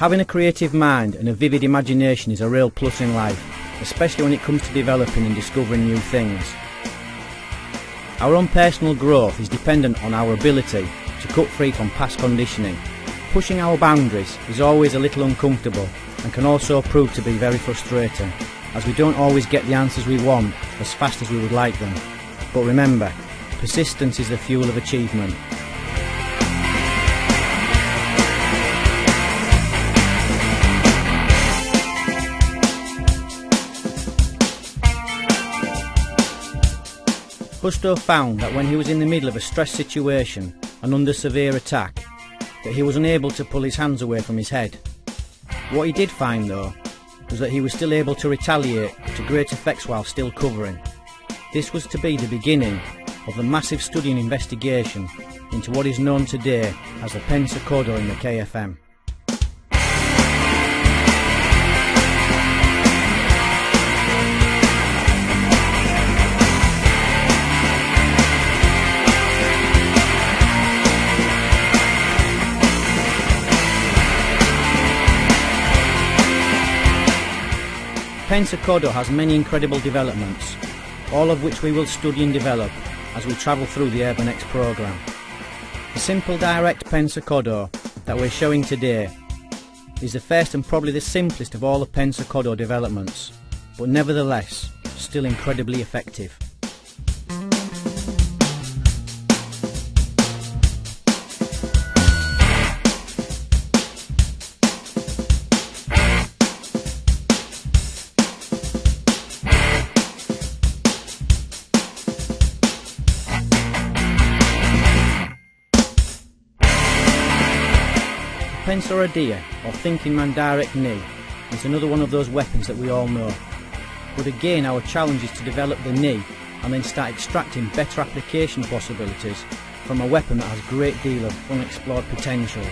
Having a creative mind and a vivid imagination is a real plus in life, especially when it comes to developing and discovering new things. Our own personal growth is dependent on our ability to cut free from past conditioning. Pushing our boundaries is always a little uncomfortable and can also prove to be very frustrating, as we don't always get the answers we want as fast as we would like them. But remember, persistence is the fuel of achievement. Gusto found that when he was in the middle of a stress situation and under severe attack, that he was unable to pull his hands away from his head. What he did find though, was that he was still able to retaliate to great effects while still covering. This was to be the beginning of the massive study and investigation into what is known today as the Pensacordo in the KFM. Pensacordo has many incredible developments, all of which we will study and develop as we travel through the Urban X programme. The simple direct Pensacordo that we're showing today is the first and probably the simplest of all the Pensacordo developments, but nevertheless still incredibly effective. Pensor or thinking man direct knee is another one of those weapons that we all know. But again, our challenge is to develop the knee and then start extracting better application possibilities from a weapon that has a great deal of unexplored potentials.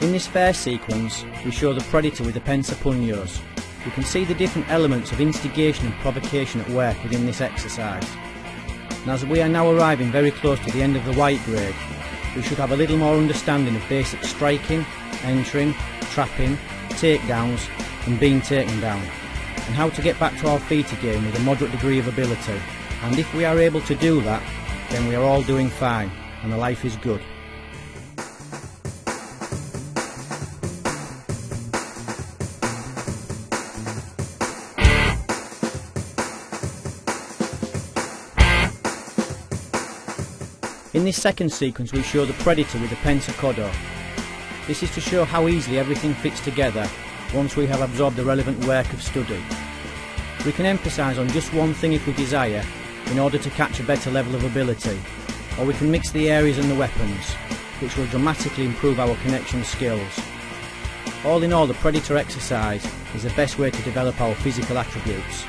In this first sequence, we show the predator with the Pensor puños. You can see the different elements of instigation and provocation at work within this exercise. And as we are now arriving very close to the end of the white grade, we should have a little more understanding of basic striking, entering, trapping, takedowns and being taken down, and how to get back to our feet again with a moderate degree of ability. And if we are able to do that, then we are all doing fine and the life is good. In this second sequence we show the predator with the Pensacordo. This is to show how easily everything fits together once we have absorbed the relevant work of study. We can emphasise on just one thing if we desire in order to catch a better level of ability, or we can mix the areas and the weapons, which will dramatically improve our connection skills. All in all, the predator exercise is the best way to develop our physical attributes.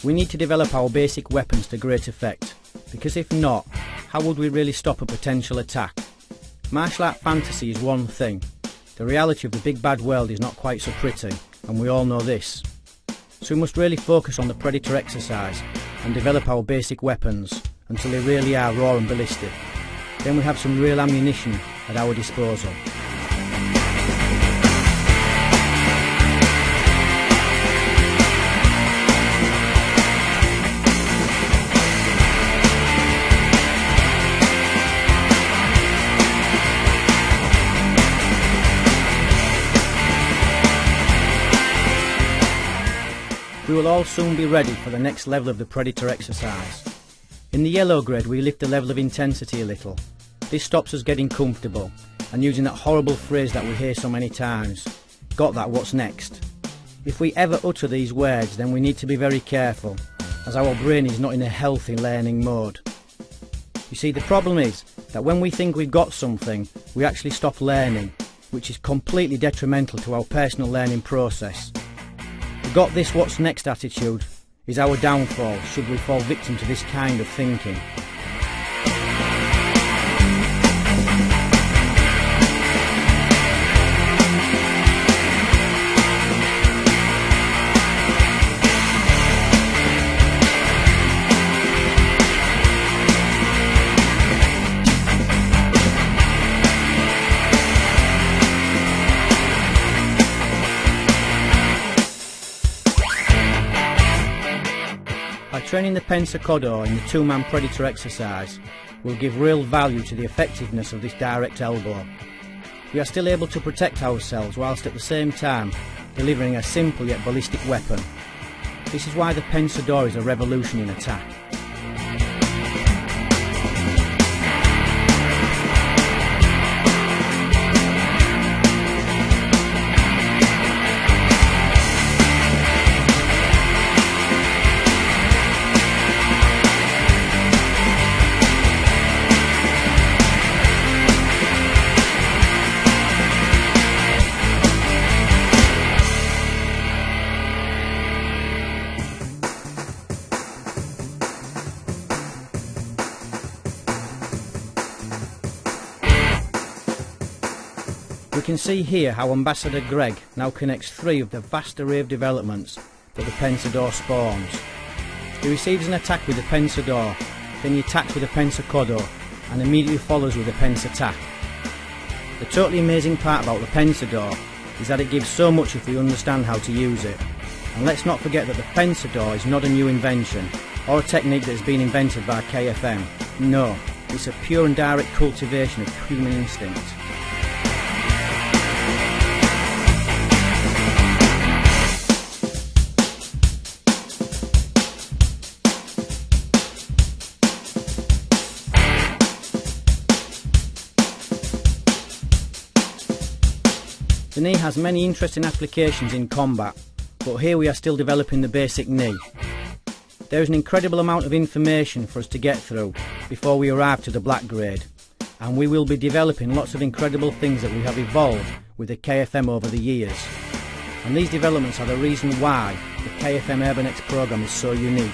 We need to develop our basic weapons to great effect, because if not, how would we really stop a potential attack? Martial art fantasy is one thing. The reality of the big bad world is not quite so pretty, and we all know this. So we must really focus on the predator exercise and develop our basic weapons until they really are raw and ballistic. Then we have some real ammunition at our disposal. We will all soon be ready for the next level of the predator exercise. In the yellow grade we lift the level of intensity a little. This stops us getting comfortable and using that horrible phrase that we hear so many times, got that, what's next? If we ever utter these words, then we need to be very careful, as our brain is not in a healthy learning mode. You see, the problem is that when we think we've got something, we actually stop learning, which is completely detrimental to our personal learning process. The got this what's next attitude is our downfall should we fall victim to this kind of thinking. Training the Pensacordo in the two-man predator exercise will give real value to the effectiveness of this direct elbow. We are still able to protect ourselves whilst at the same time delivering a simple yet ballistic weapon. This is why the Pensor is a revolution in attack. We can see here how Ambassador Greg now connects three of the vast array of developments that the Pensor spawns. He receives an attack with the Pensor, then he attacks with the Pensacordo and immediately follows with a pence attack. The totally amazing part about the Pensor is that it gives so much if we understand how to use it. And let's not forget that the Pensor is not a new invention or a technique that has been invented by KFM. No, it's a pure and direct cultivation of human instinct. The knee has many interesting applications in combat, but here we are still developing the basic knee. There is an incredible amount of information for us to get through before we arrive to the black grade, and we will be developing lots of incredible things that we have evolved with the KFM over the years. And these developments are the reason why the KFM Urban X program is so unique.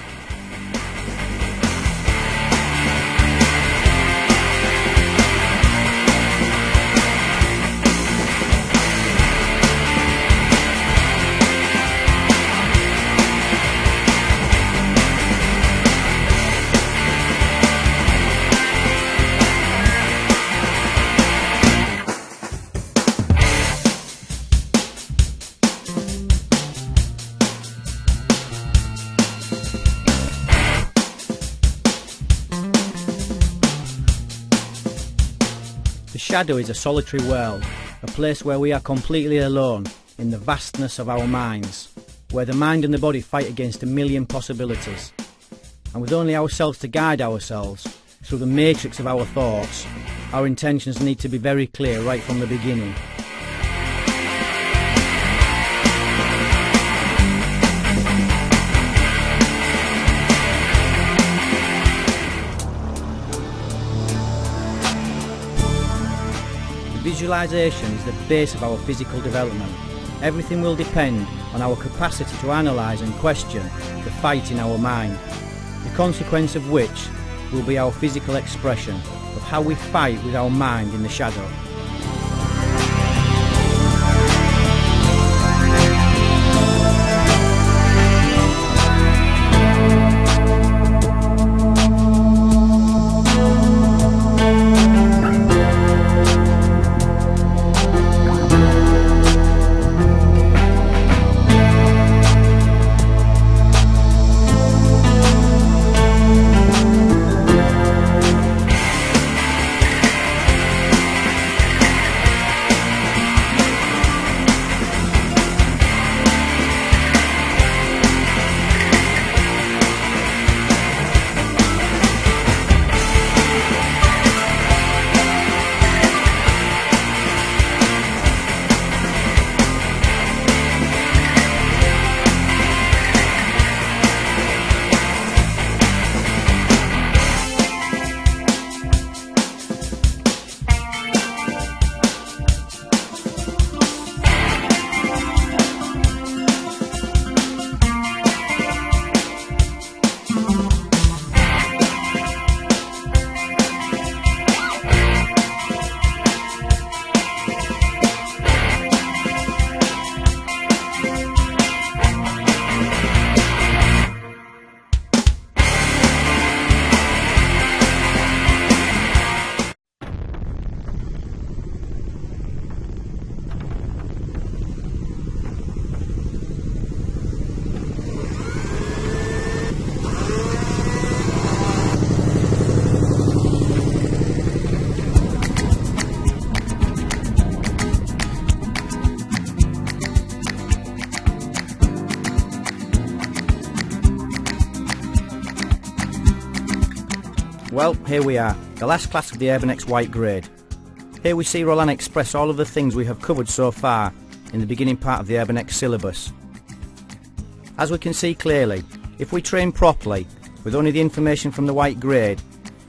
The shadow is a solitary world, a place where we are completely alone in the vastness of our minds, where the mind and the body fight against a million possibilities. And with only ourselves to guide ourselves through the matrix of our thoughts, our intentions need to be very clear right from the beginning. Visualization is the base of our physical development. Everything will depend on our capacity to analyse and question the fight in our mind, the consequence of which will be our physical expression of how we fight with our mind in the shadow. Well, here we are, the last class of the Urban X White grade. Here we see Roland express all of the things we have covered so far in the beginning part of the Urban X syllabus. As we can see clearly, if we train properly, with only the information from the white grade,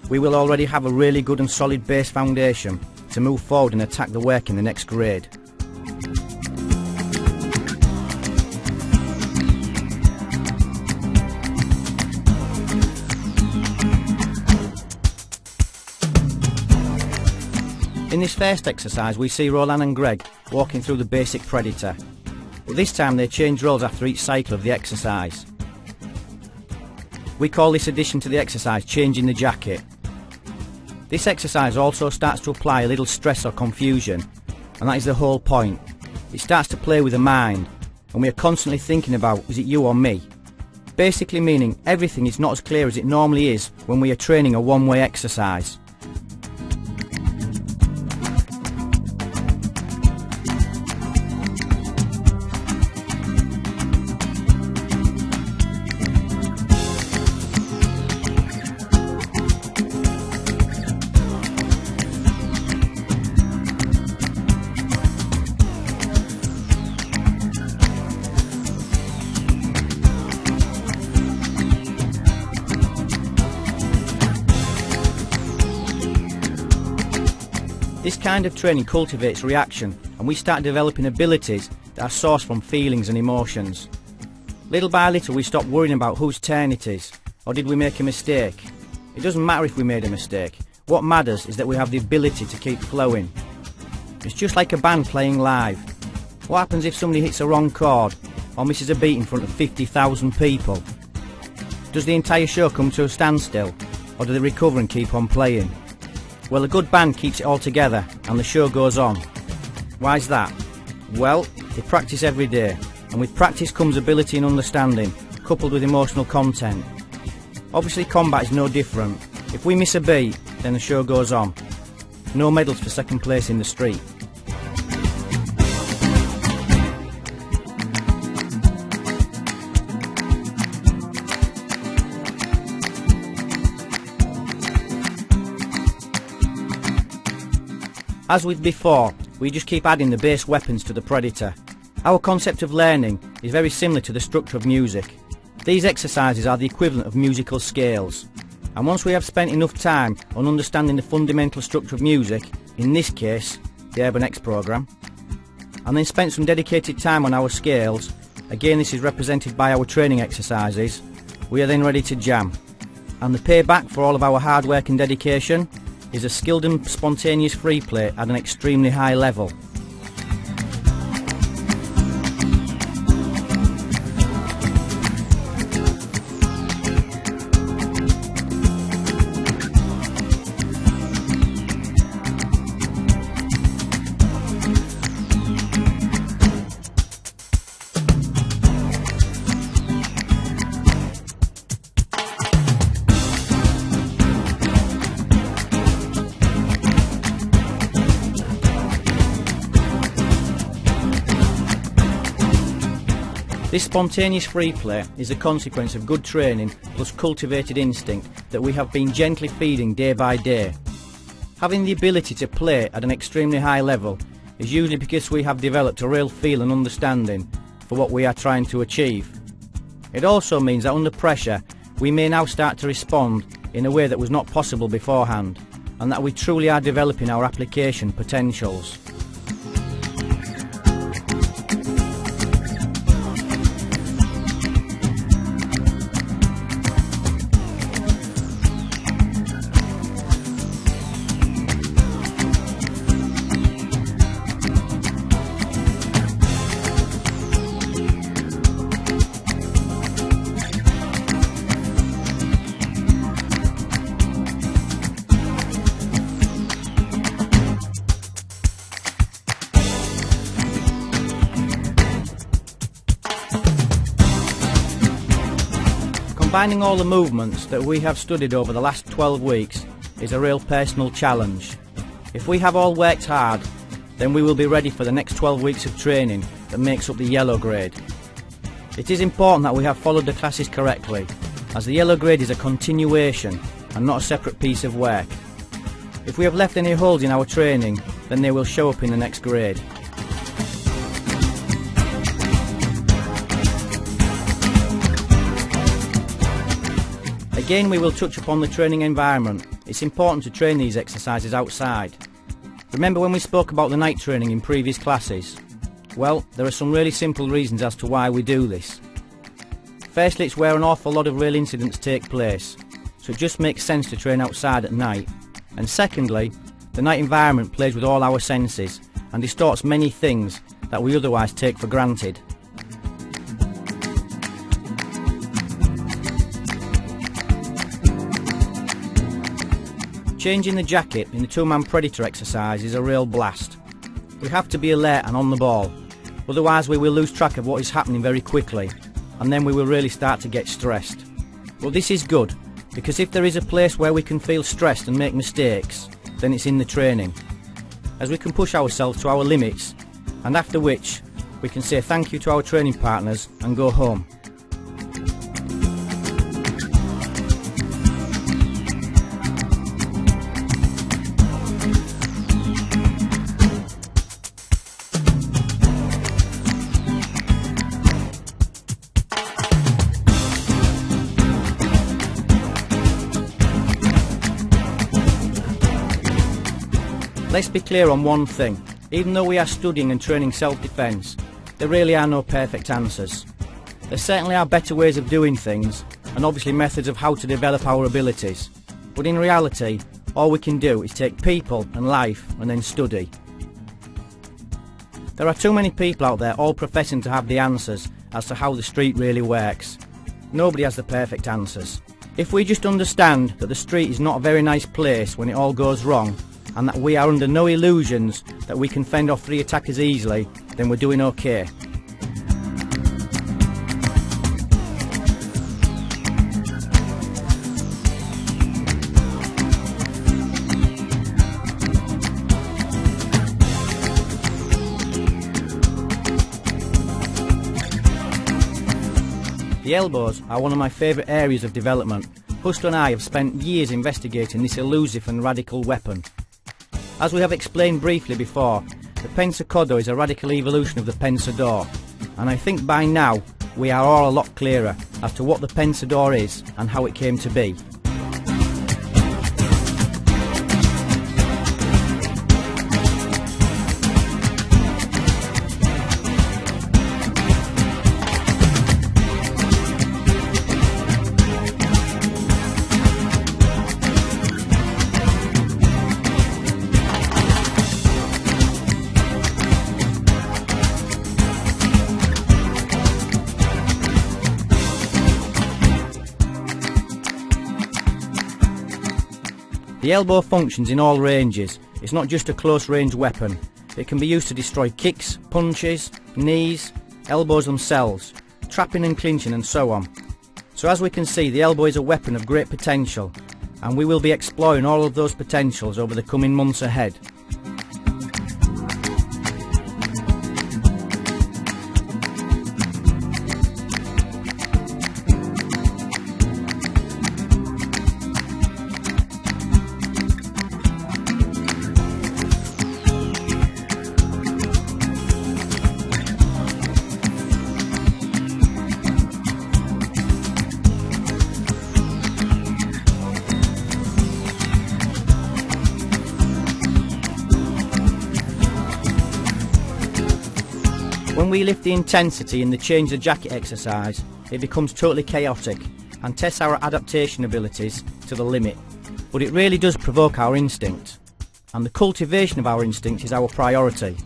we will already have a really good and solid base foundation to move forward and attack the work in the next grade. In this first exercise we see Roland and Greg walking through the basic predator, but this time they change roles after each cycle of the exercise. We call this addition to the exercise changing the jacket. This exercise also starts to apply a little stress or confusion, and that is the whole point. It starts to play with the mind, and we are constantly thinking about, is it you or me? Basically meaning everything is not as clear as it normally is when we are training a one-way exercise. This kind of training cultivates reaction, and we start developing abilities that are sourced from feelings and emotions. Little by little we stop worrying about whose turn it is, or did we make a mistake. It doesn't matter if we made a mistake. What matters is that we have the ability to keep flowing. It's just like a band playing live. What happens if somebody hits a wrong chord, or misses a beat in front of 50,000 people? Does the entire show come to a standstill, or do they recover and keep on playing? Well, a good band keeps it all together and the show goes on. Why is that? Well, they practice every day, and with practice comes ability and understanding, coupled with emotional content. Obviously combat is no different. If we miss a beat, then the show goes on. No medals for second place in the street. As with before, we just keep adding the base weapons to the predator. Our concept of learning is very similar to the structure of music. These exercises are the equivalent of musical scales. And once we have spent enough time on understanding the fundamental structure of music, in this case, the Urban X program, and then spent some dedicated time on our scales, again this is represented by our training exercises, we are then ready to jam. And the payback for all of our hard work and dedication is a skilled and spontaneous free play at an extremely high level. This spontaneous free play is a consequence of good training plus cultivated instinct that we have been gently feeding day by day. Having the ability to play at an extremely high level is usually because we have developed a real feel and understanding for what we are trying to achieve. It also means that under pressure we may now start to respond in a way that was not possible beforehand, and that we truly are developing our application potentials. Combining all the movements that we have studied over the last 12 weeks is a real personal challenge. If we have all worked hard, then we will be ready for the next 12 weeks of training that makes up the yellow grade. It is important that we have followed the classes correctly, as the yellow grade is a continuation, and not a separate piece of work. If we have left any holes in our training, then they will show up in the next grade. Again, we will touch upon the training environment. It's important to train these exercises outside. Remember when we spoke about the night training in previous classes? Well, there are some really simple reasons as to why we do this. Firstly, it's where an awful lot of real incidents take place, so it just makes sense to train outside at night. And secondly, the night environment plays with all our senses and distorts many things that we otherwise take for granted. Changing the jacket in the two-man predator exercise is a real blast. We have to be alert and on the ball, otherwise we will lose track of what is happening very quickly, and then we will really start to get stressed. But this is good, because if there is a place where we can feel stressed and make mistakes, then it's in the training, as we can push ourselves to our limits, and after which we can say thank you to our training partners and go home. Let's be clear on one thing. Even though we are studying and training self-defence, there really are no perfect answers. There certainly are better ways of doing things, and obviously methods of how to develop our abilities. But in reality, all we can do is take people and life and then study. There are too many people out there all professing to have the answers as to how the street really works. Nobody has the perfect answers. If we just understand that the street is not a very nice place when it all goes wrong, and that we are under no illusions that we can fend off 3 attackers easily, then we're doing okay. The elbows are one of my favourite areas of development. Huster and I have spent years investigating this elusive and radical weapon. As we have explained briefly before, the Pensacordo is a radical evolution of the Pensor, and I think by now we are all a lot clearer as to what the Pensor is and how it came to be. The elbow functions in all ranges. It's not just a close range weapon. It can be used to destroy kicks, punches, knees, elbows themselves, trapping and clinching and so on. So as we can see, the elbow is a weapon of great potential, and we will be exploring all of those potentials over the coming months ahead. When we lift the intensity in the change the jacket exercise, it becomes totally chaotic and tests our adaptation abilities to the limit. But it really does provoke our instinct, and the cultivation of our instinct is our priority.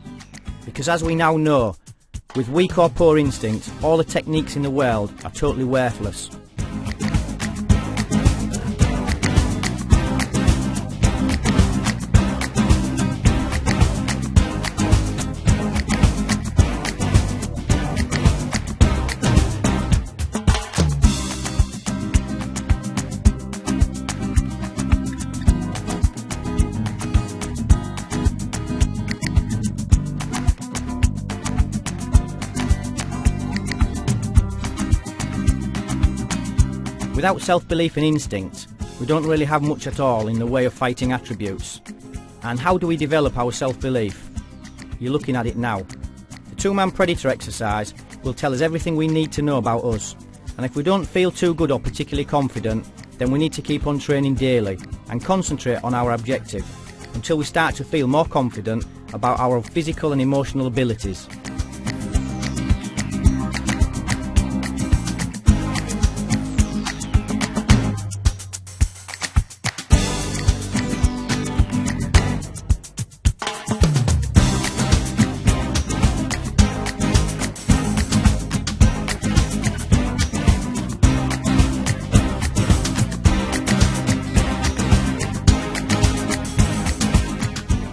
Because as we now know, with weak or poor instinct, all the techniques in the world are totally worthless. Without self-belief and instinct, we don't really have much at all in the way of fighting attributes. And how do we develop our self-belief? You're looking at it now. The two-man predator exercise will tell us everything we need to know about us, and if we don't feel too good or particularly confident, then we need to keep on training daily and concentrate on our objective until we start to feel more confident about our physical and emotional abilities.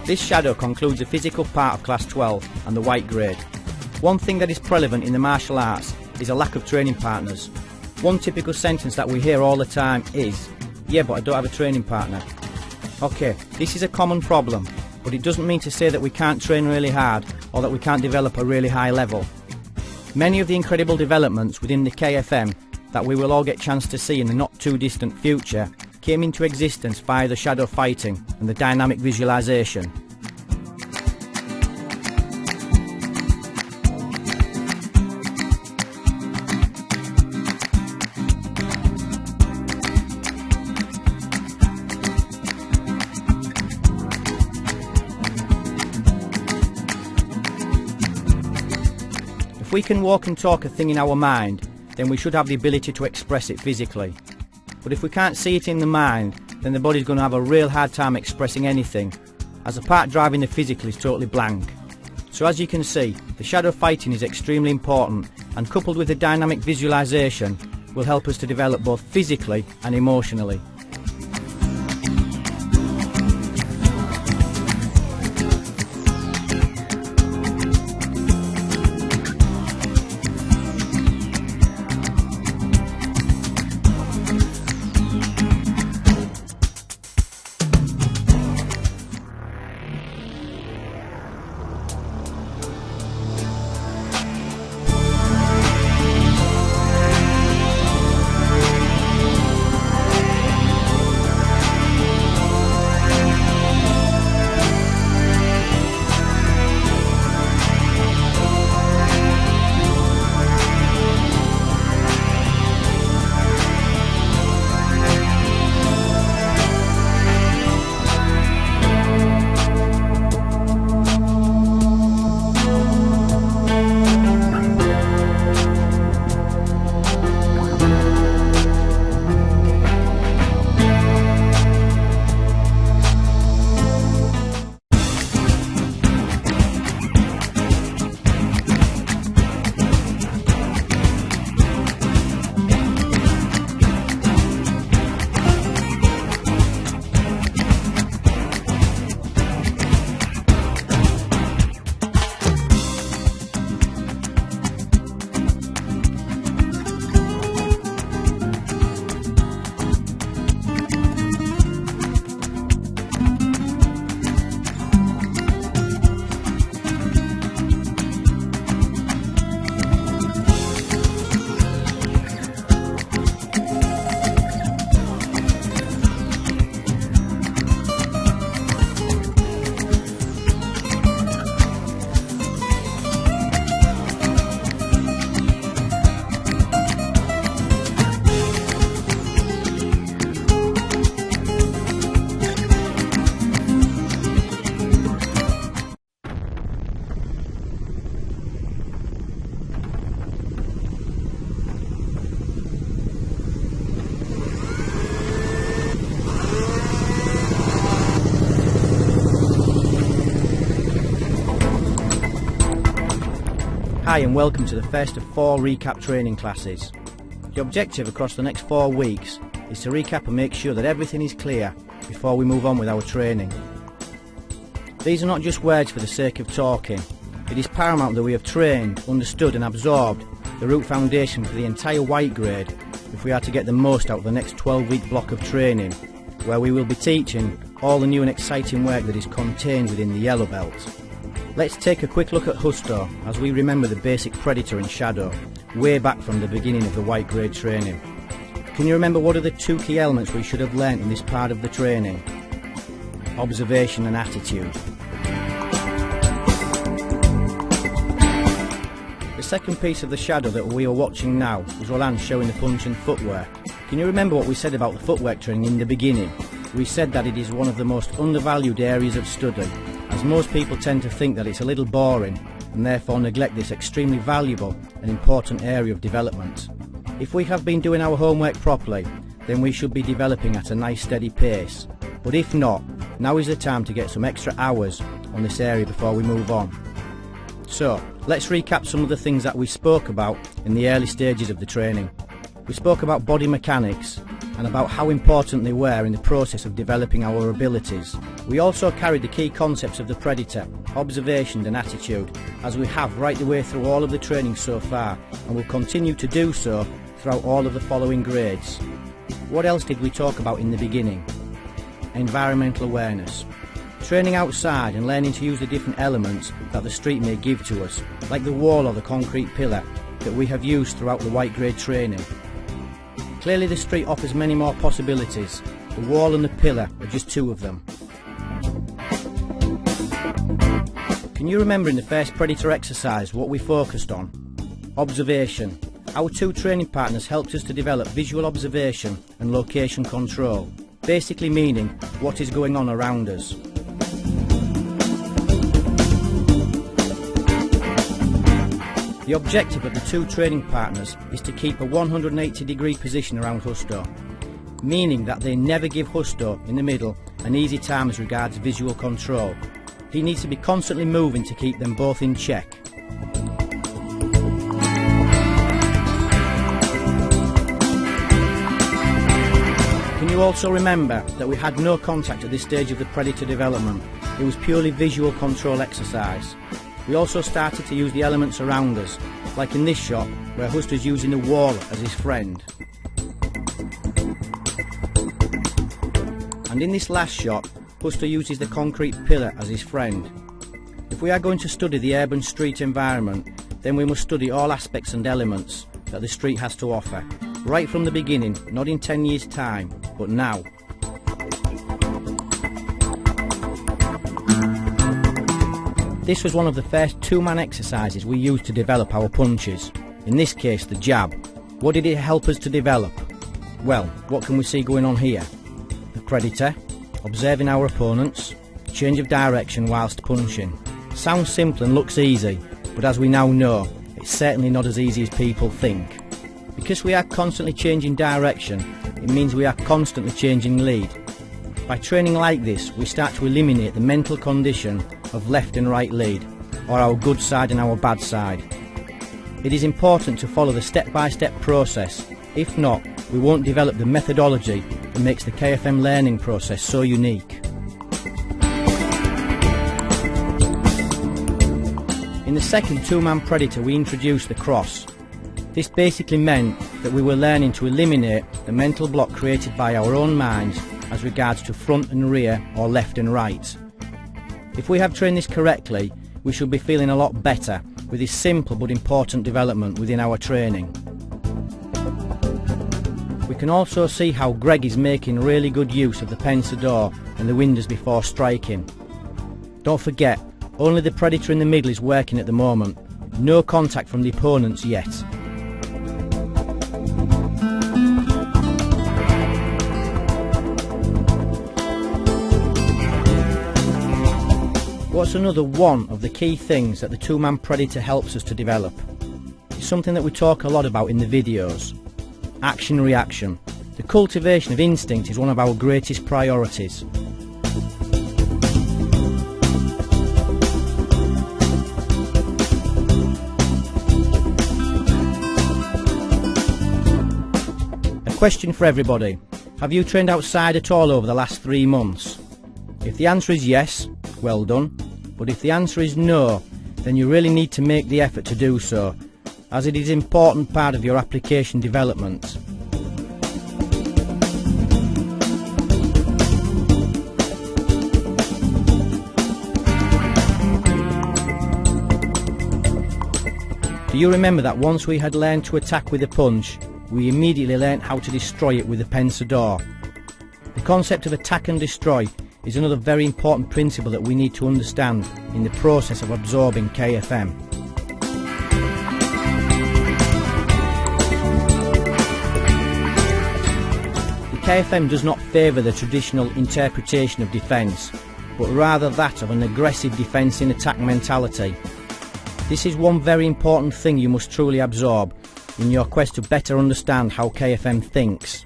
This shadow concludes the physical part of Class 12 and the white grade. One thing that is prevalent in the martial arts is a lack of training partners. One typical sentence that we hear all the time is, "Yeah, but I don't have a training partner." Okay, this is a common problem, but it doesn't mean to say that we can't train really hard or that we can't develop a really high level. Many of the incredible developments within the KFM that we will all get a chance to see in the not too distant future came into existence via the shadow fighting and the dynamic visualization. If we can walk and talk a thing in our mind, then we should have the ability to express it physically. But if we can't see it in the mind, then the body's going to have a real hard time expressing anything, as the part driving the physical is totally blank. So as you can see, the shadow fighting is extremely important, and coupled with the dynamic visualization will help us to develop both physically and emotionally. Hi and welcome to the first of 4 recap training classes. The objective across the next 4 weeks is to recap and make sure that everything is clear before we move on with our training. These are not just words for the sake of talking. It is paramount that we have trained, understood and absorbed the root foundation for the entire white grade if we are to get the most out of the next 12-week block of training, where we will be teaching all the new and exciting work that is contained within the yellow belt. Let's take a quick look at Husto as we remember the basic predator and shadow way back from the beginning of the white grade training. Can you remember what are the two key elements we should have learnt in this part of the training? Observation and attitude. The second piece of the shadow that we are watching now is Roland showing the punch and footwear. Can you remember what we said about the footwork training in the beginning? We said that it is one of the most undervalued areas of study, as most people tend to think that it's a little boring and therefore neglect this extremely valuable and important area of development. If we have been doing our homework properly, then we should be developing at a nice steady pace. But if not, now is the time to get some extra hours on this area before we move on. So, let's recap some of the things that we spoke about in the early stages of the training. We spoke about body mechanics and about how important they were in the process of developing our abilities. We also carried the key concepts of the predator, observation and attitude, as we have right the way through all of the training so far, and will continue to do so throughout all of the following grades. What else did we talk about in the beginning? Environmental awareness. Training outside and learning to use the different elements that the street may give to us, like the wall or the concrete pillar that we have used throughout the white grade training. Clearly the street offers many more possibilities. The wall and the pillar are just two of them. Can you remember in the first predator exercise what we focused on? Observation. Our two training partners helped us to develop visual observation and location control, basically meaning what is going on around us. The objective of the two training partners is to keep a 180-degree position around Husto, meaning that they never give Husto in the middle an easy time as regards visual control. He needs to be constantly moving to keep them both in check. Can you also remember that we had no contact at this stage of the predator development? It was purely visual control exercise. We also started to use the elements around us, like in this shot where Husto's using the wall as his friend. And in this last shot, Husto uses the concrete pillar as his friend. If we are going to study the urban street environment, then we must study all aspects and elements that the street has to offer, right from the beginning, not in 10 years' time, but now. This was one of the first two-man exercises we used to develop our punches, in this case the jab. What did it help us to develop? Well, what can we see going on here? The predator, observing our opponents, change of direction whilst punching. Sounds simple and looks easy, but as we now know, it's certainly not as easy as people think. Because we are constantly changing direction, it means we are constantly changing lead. By training like this, we start to eliminate the mental condition of left and right lead, or our good side and our bad side. It is important to follow the step-by-step process. If not, we won't develop the methodology that makes the KFM learning process so unique. In the second two-man predator we introduced the cross. This basically meant that we were learning to eliminate the mental block created by our own minds as regards to front and rear or left and right. If we have trained this correctly, we should be feeling a lot better with this simple but important development within our training. We can also see how Greg is making really good use of the Pensor and the windows before striking. Don't forget, only the predator in the middle is working at the moment, no contact from the opponents yet. What's another one of the key things that the two-man predator helps us to develop? It's something that we talk a lot about in the videos. Action-reaction. The cultivation of instinct is one of our greatest priorities. A question for everybody. Have you trained outside at all over the last 3 months? If the answer is yes, well done. But if the answer is no, then you really need to make the effort to do so, as it is an important part of your application development. Do you remember that once we had learned to attack with a punch, we immediately learnt how to destroy it with the Pensor. The concept of attack and destroy is another very important principle that we need to understand in the process of absorbing KFM. The KFM does not favour the traditional interpretation of defence, but rather that of an aggressive defence in attack mentality. This is one very important thing you must truly absorb in your quest to better understand how KFM thinks.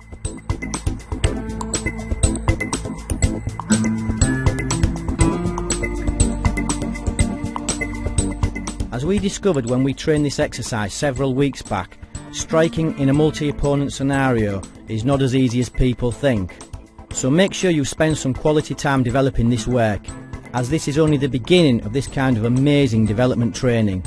As we discovered when we trained this exercise several weeks back, striking in a multi-opponent scenario is not as easy as people think. So make sure you spend some quality time developing this work, as this is only the beginning of this kind of amazing development training.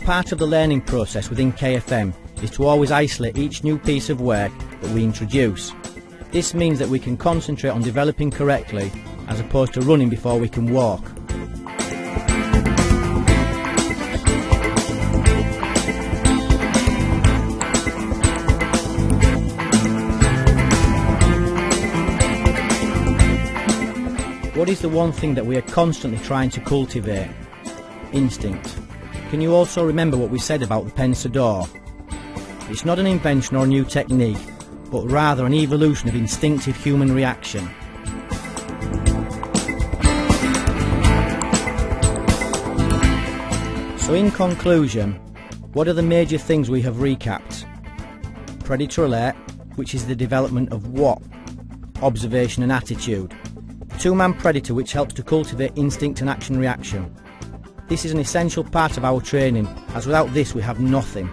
Part of the learning process within KFM is to always isolate each new piece of work that we introduce. This means that we can concentrate on developing correctly as opposed to running before we can walk. What is the one thing that we are constantly trying to cultivate? Instinct. Can you also remember what we said about the Pensor? It's not an invention or a new technique, but rather an evolution of instinctive human reaction. So in conclusion, what are the major things we have recapped? Predator alert, which is the development of what? Observation and attitude. Two-man predator, which helps to cultivate instinct and action reaction. This is an essential part of our training, as without this we have nothing.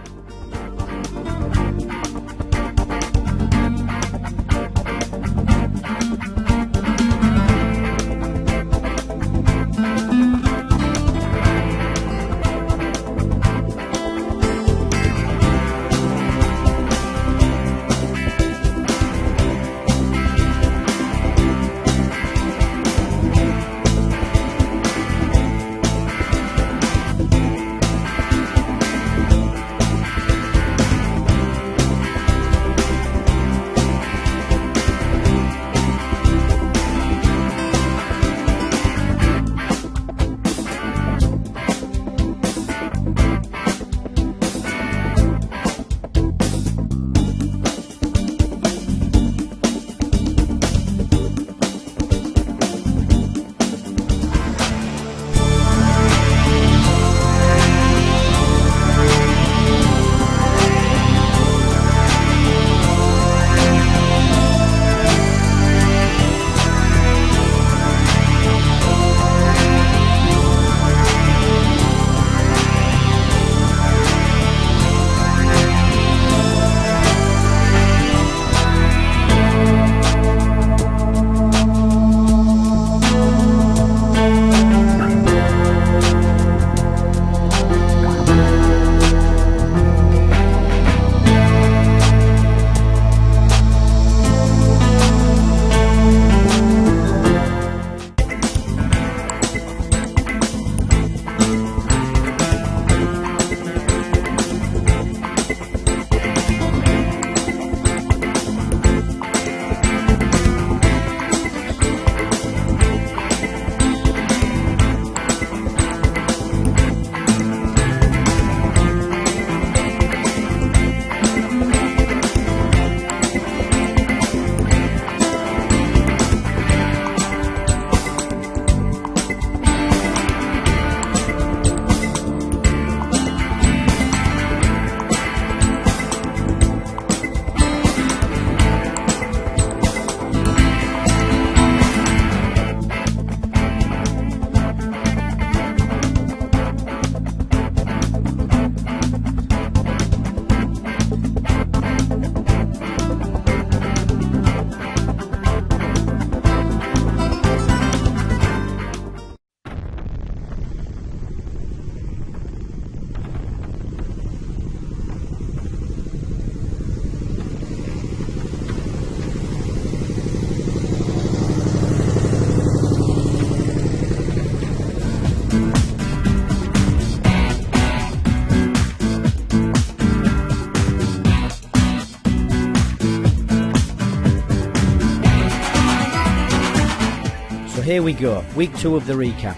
here we go, week 2 of the recap.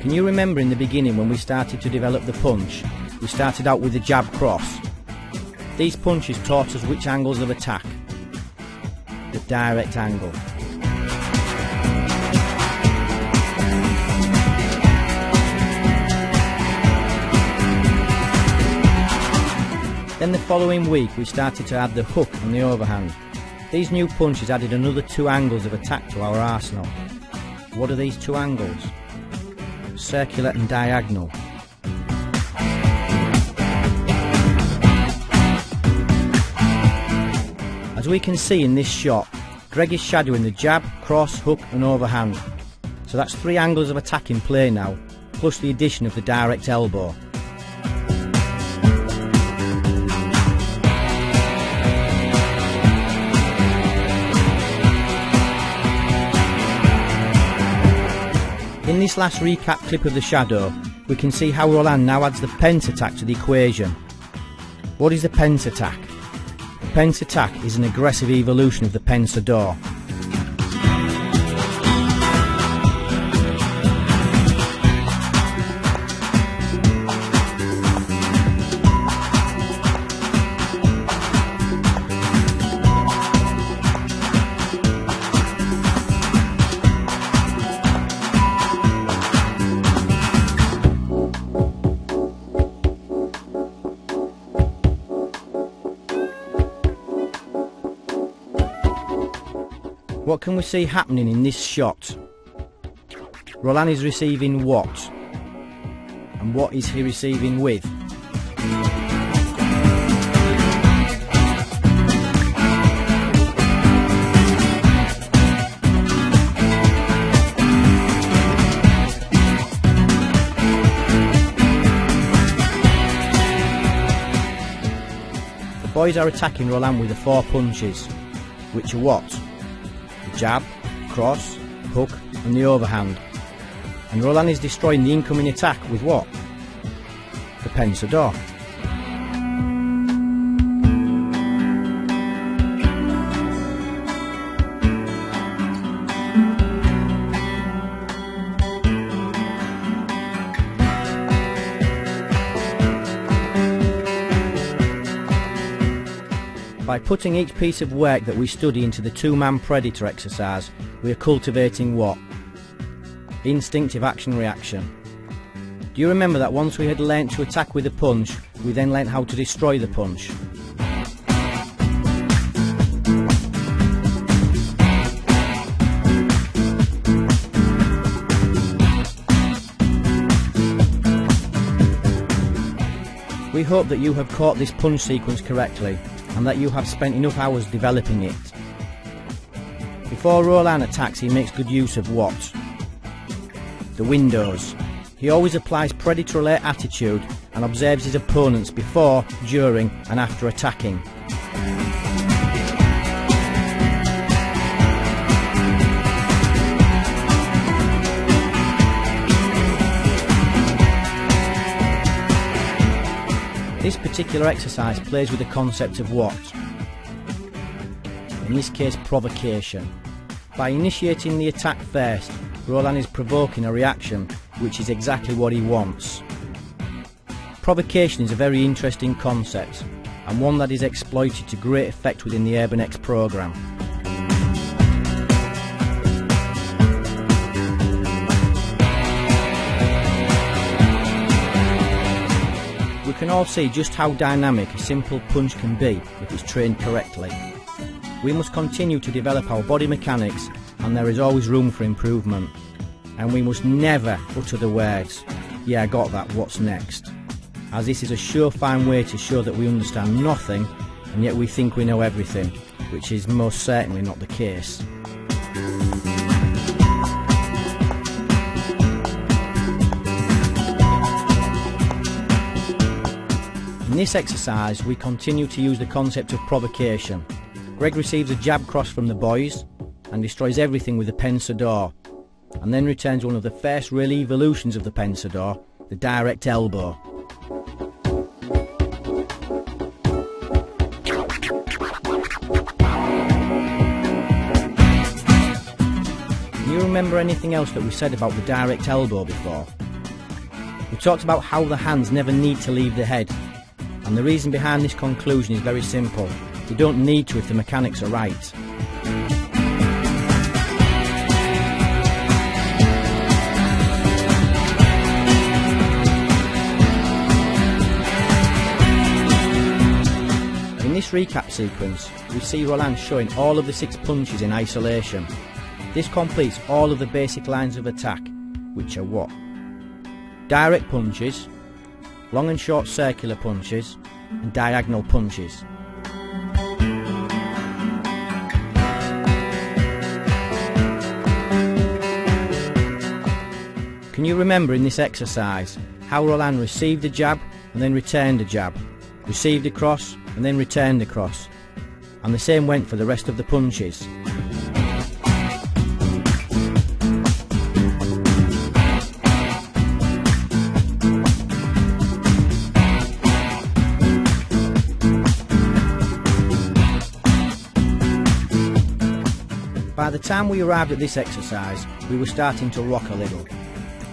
Can you remember in the beginning when we started to develop the punch, we started out with the jab cross. These punches taught us which angles of attack. The direct angle. Then the following week we started to add the hook and the overhand. These new punches added another 2 angles of attack to our arsenal. What are these 2 angles? Circular and diagonal. As we can see in this shot, Greg is shadowing the jab, cross, hook and overhand. So that's 3 angles of attack in play now, plus the addition of the direct elbow. In this last recap clip of the shadow, we can see how Roland now adds the pence attack to the equation. What is the pence attack? The pence attack is an aggressive evolution of the Pensacordo. What can we see happening in this shot? Roland is receiving what? And what is he receiving with? The boys are attacking Roland with the 4 punches, which are what? Jab, cross, hook and the overhand. And Roland is destroying the incoming attack with what? The Pensacordo. By putting each piece of work that we study into the 2-man predator exercise, we are cultivating what? Instinctive action-reaction. Do you remember that once we had learnt to attack with a punch, we then learnt how to destroy the punch? We hope that you have caught this punch sequence correctly, and that you have spent enough hours developing it. Before Roland attacks, he makes good use of what? The windows. He always applies predator-alert attitude and observes his opponents before, during and after attacking. This particular exercise plays with the concept of what? In this case, provocation. By initiating the attack first, Roland is provoking a reaction, which is exactly what he wants. Provocation is a very interesting concept, and one that is exploited to great effect within the Urban X programme. We can all see just how dynamic a simple punch can be if it's trained correctly. We must continue to develop our body mechanics, and there is always room for improvement. And we must never utter the words, "Yeah, I got that, what's next?" as this is a surefire way to show that we understand nothing, and yet we think we know everything, which is most certainly not the case. In this exercise, we continue to use the concept of provocation. Greg receives a jab cross from the boys and destroys everything with the Pensacordo, and then returns one of the first real evolutions of the Pensacordo, the direct elbow. Can you remember anything else that we said about the direct elbow before? We talked about how the hands never need to leave the head, and the reason behind this conclusion is very simple. They don't need to if the mechanics are right. In this recap sequence, we see Roland showing all of the 6 punches in isolation. This completes all of the basic lines of attack, which are what? Direct punches, long and short circular punches, and diagonal punches. Can you remember in this exercise how Roland received a jab and then returned a jab, received a cross and then returned a cross, and the same went for the rest of the punches? By the time we arrived at this exercise, we were starting to rock a little.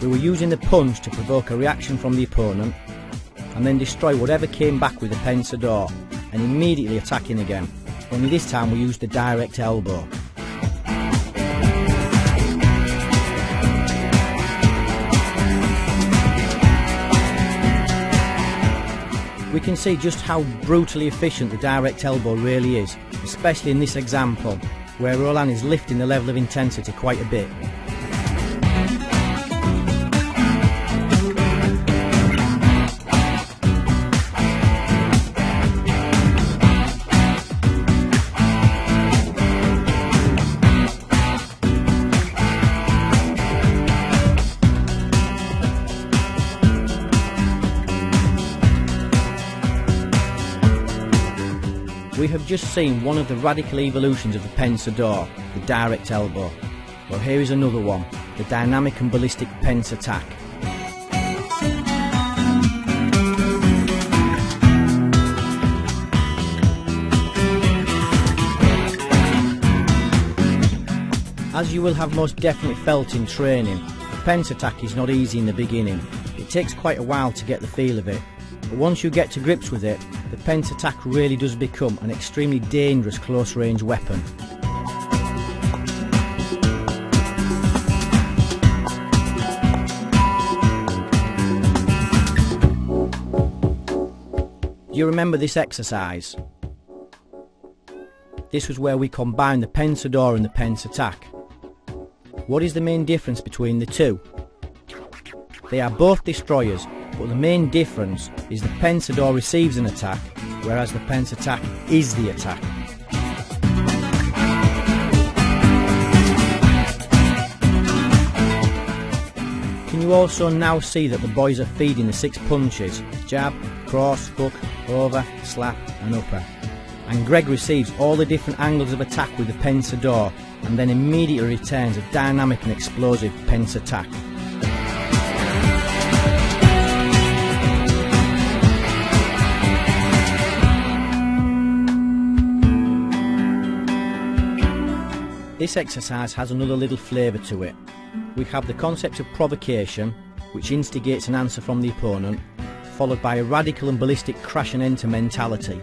We were using the punch to provoke a reaction from the opponent, and then destroy whatever came back with the Pensor, and immediately attacking again. Only this time we used the direct elbow. We can see just how brutally efficient the direct elbow really is, especially in this example, where Roland is lifting the level of intensity quite a bit. We have just seen one of the radical evolutions of the Pensor, the direct elbow. Well, here is another one, the dynamic and ballistic pence attack. As you will have most definitely felt in training, the pence attack is not easy in the beginning. It takes quite a while to get the feel of it. But once you get to grips with it, the pence attack really does become an extremely dangerous close-range weapon. Do you remember this exercise? This was where we combined the Pensor and the pence attack. What is the main difference between the two? They are both destroyers, but the main difference is the Pensor receives an attack, whereas the pence attack is the attack. Can you also now see that the boys are feeding the 6 punches: jab, cross, hook, over, slap and upper? And Greg receives all the different angles of attack with the Pensor, and then immediately returns a dynamic and explosive pence attack. This exercise has another little flavour to it. We have the concept of provocation, which instigates an answer from the opponent, followed by a radical and ballistic crash and enter mentality.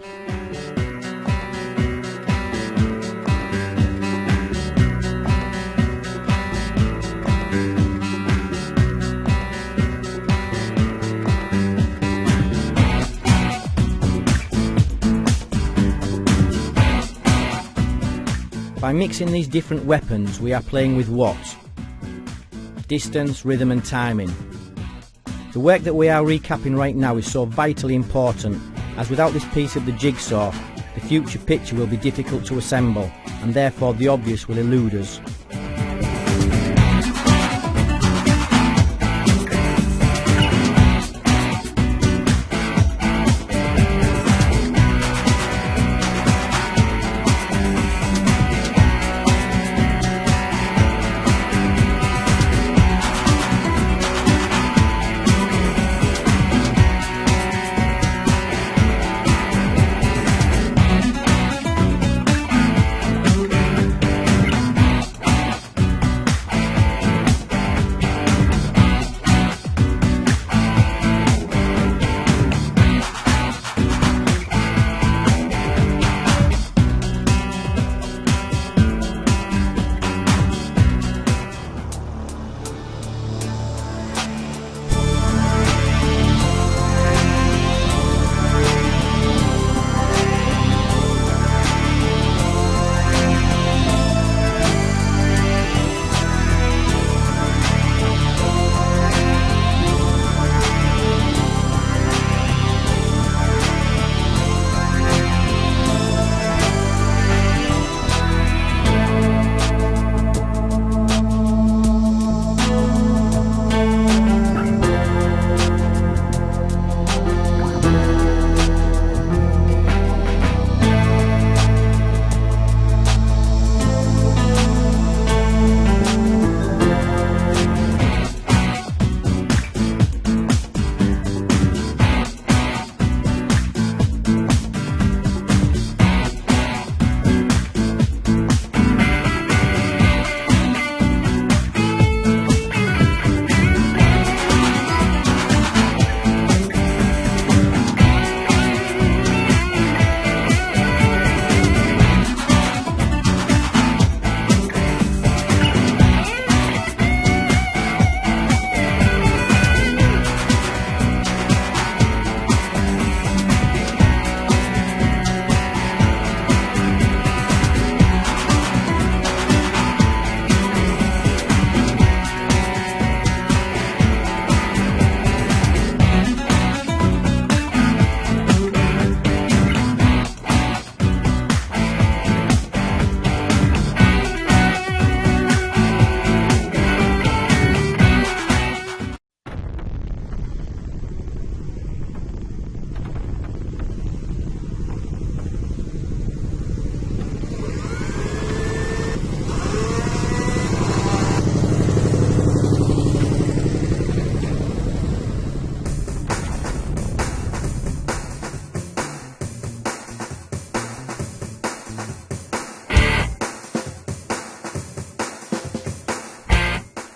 By mixing these different weapons, we are playing with what? Distance, rhythm and timing. The work that we are recapping right now is so vitally important, as without this piece of the jigsaw, the future picture will be difficult to assemble, and therefore the obvious will elude us.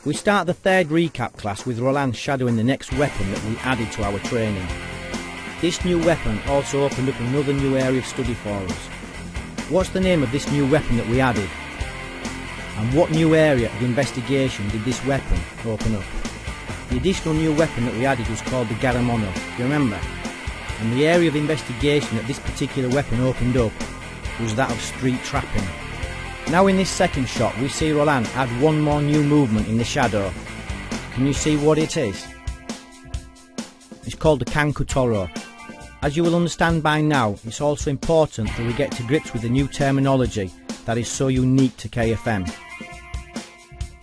We start the third recap class with Roland shadowing the next weapon that we added to our training. This new weapon also opened up another new area of study for us. What's the name of this new weapon that we added? And what new area of investigation did this weapon open up? The additional new weapon that we added was called the Garamono, do you remember? And the area of investigation that this particular weapon opened up was that of street trapping. Now in this second shot we see Roland add one more new movement in the shadow. Can you see what it is? It's called the Cancutoro. As you will understand by now, it's also important that we get to grips with the new terminology that is so unique to KFM.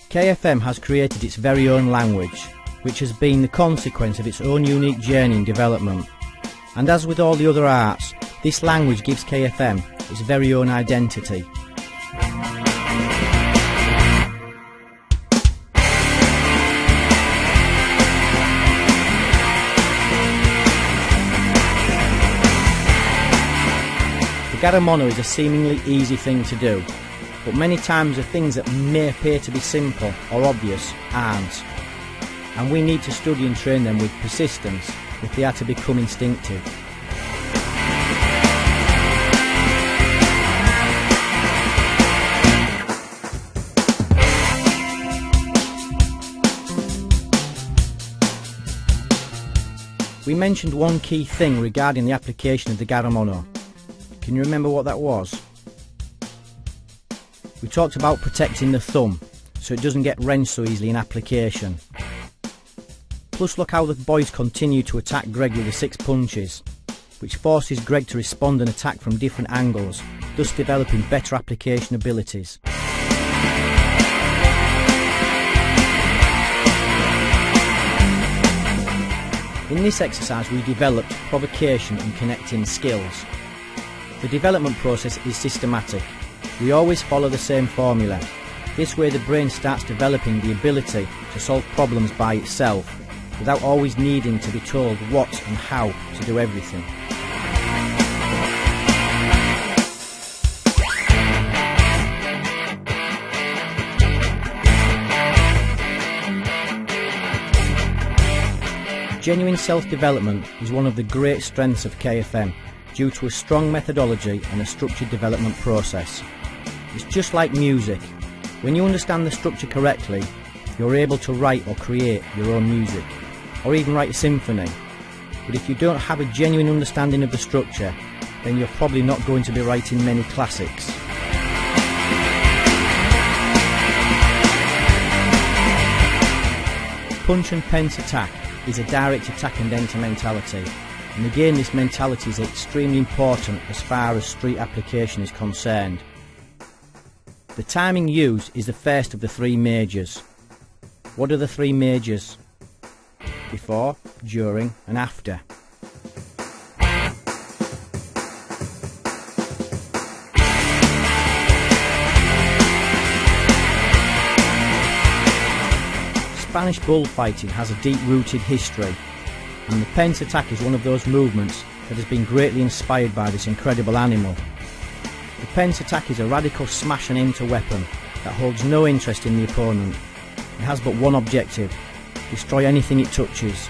KFM has created its very own language, which has been the consequence of its own unique journey in development. And as with all the other arts, this language gives KFM its very own identity. The Garamono is a seemingly easy thing to do, but many times the things that may appear to be simple or obvious aren't. And we need to study and train them with persistence if they are to become instinctive. We mentioned one key thing regarding the application of the Garamono. Can you remember what that was? We talked about protecting the thumb so it doesn't get wrenched so easily in application. Plus look how the boys continue to attack Greg with the 6 punches, which forces Greg to respond and attack from different angles, thus developing better application abilities. In this exercise we developed provocation and connecting skills. The development process is systematic. We always follow the same formula. This way the brain starts developing the ability to solve problems by itself, without always needing to be told what and how to do everything. Genuine self-development is one of the great strengths of KFM, due to a strong methodology and a structured development process. It's just like music. When you understand the structure correctly, you're able to write or create your own music, or even write a symphony. But if you don't have a genuine understanding of the structure, then you're probably not going to be writing many classics. Punch and pence attack is a direct attack and enter mentality, and again this mentality is extremely important as far as street application is concerned. The timing used is the first of the 3 majors. What are the 3 majors? Before, during and after. Spanish bullfighting has a deep-rooted history, and the pence attack is one of those movements that has been greatly inspired by this incredible animal. The pence attack is a radical smash and enter weapon that holds no interest in the opponent. It has but one objective: destroy anything it touches.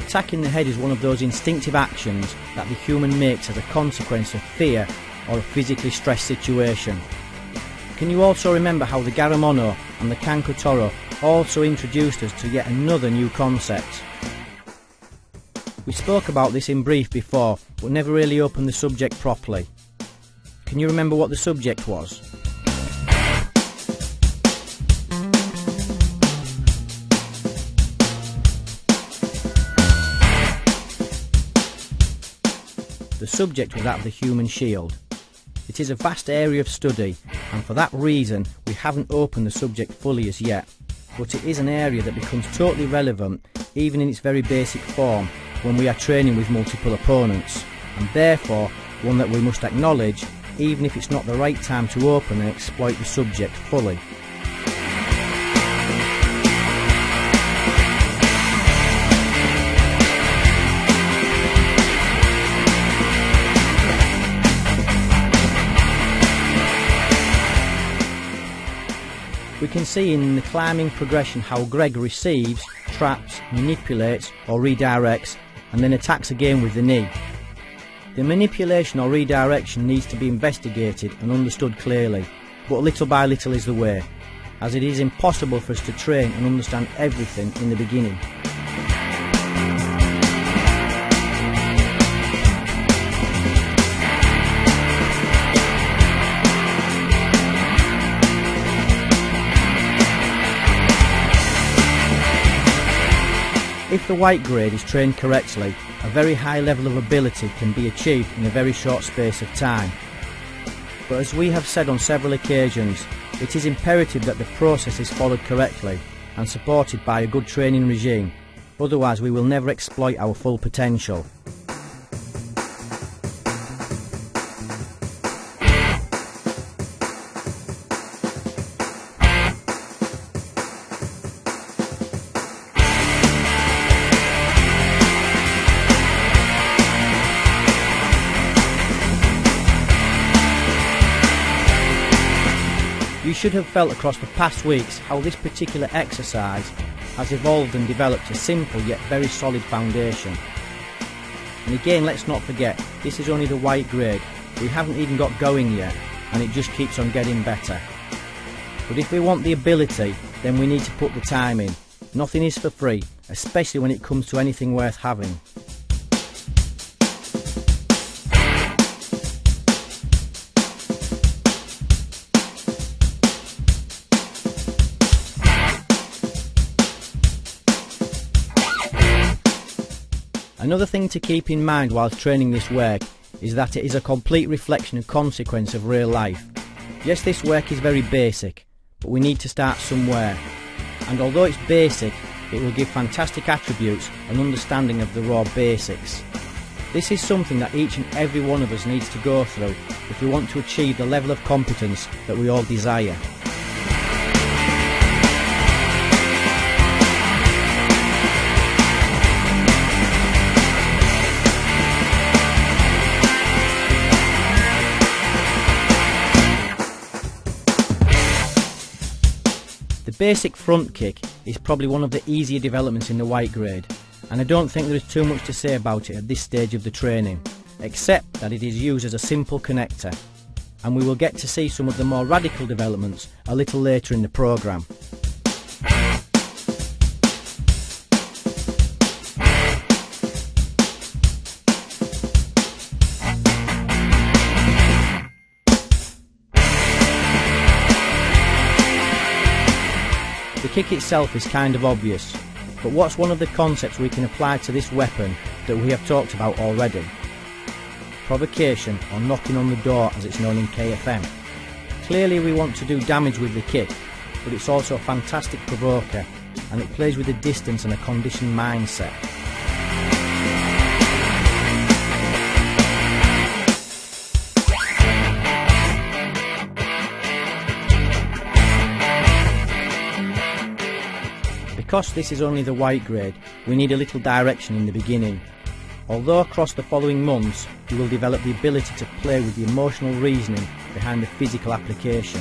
Attacking the head is one of those instinctive actions that the human makes as a consequence of fear or a physically stressed situation. Can you also remember how the Garamono and the Cancutoro also introduced us to yet another new concept? We spoke about this in brief before, but never really opened the subject properly. Can you remember what the subject was? the subject was that of the human shield. It is a vast area of study, and for that reason we haven't opened the subject fully as yet, but it is an area that becomes totally relevant even in its very basic form when we are training with multiple opponents, and therefore one that we must acknowledge even if it's not the right time to open and exploit the subject fully. We can see in the climbing progression how Greg receives, traps, manipulates or redirects and then attacks again with the knee. The manipulation or redirection needs to be investigated and understood clearly, but little by little is the way, as it is impossible for us to train and understand everything in the beginning. If the white grade is trained correctly, a very high level of ability can be achieved in a very short space of time. But as we have said on several occasions, it is imperative that the process is followed correctly and supported by a good training regime, otherwise we will never exploit our full potential. You should have felt across the past weeks how this particular exercise has evolved and developed a simple yet very solid foundation. And again, let's not forget, this is only the white grade. We haven't even got going yet, and it just keeps on getting better. But if we want the ability, then we need to put the time in. Nothing is for free, especially when it comes to anything worth having. Another thing to keep in mind whilst training this work is that it is a complete reflection and consequence of real life. Yes, this work is very basic, but we need to start somewhere. And although it's basic, it will give fantastic attributes and understanding of the raw basics. This is something that each and every one of us needs to go through if we want to achieve the level of competence that we all desire. The basic front kick is probably one of the easier developments in the white grade, and I don't think there is too much to say about it at this stage of the training, except that it is used as a simple connector, and we will get to see some of the more radical developments a little later in the programme. The kick itself is kind of obvious, but what's one of the concepts we can apply to this weapon that we have talked about already? Provocation, or knocking on the door as it's known in KFM. Clearly we want to do damage with the kick, but it's also a fantastic provoker, and it plays with a distance and a conditioned mindset. Because this is only the white grade, we need a little direction in the beginning. Although across the following months you will develop the ability to play with the emotional reasoning behind the physical application.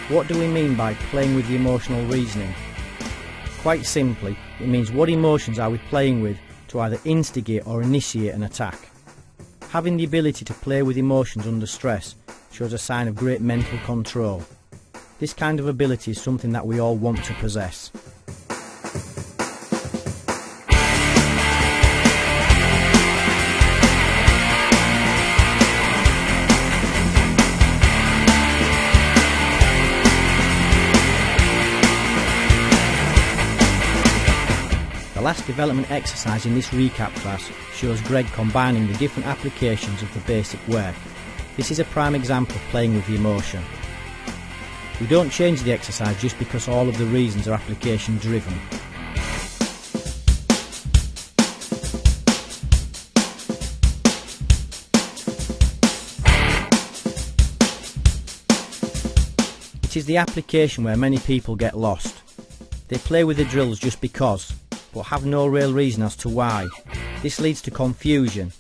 What do we mean by playing with the emotional reasoning? Quite simply, it means what emotions are we playing with to either instigate or initiate an attack. Having the ability to play with emotions under stress shows a sign of great mental control. This kind of ability is something that we all want to possess. last development exercise in this recap class shows Greg combining the different applications of the basic work. This is a prime example of playing with the emotion. We don't change the exercise just because all of the reasons are application driven. It is the application where many people get lost. They play with the drills just because, but have no real reason as to why. This leads to confusion,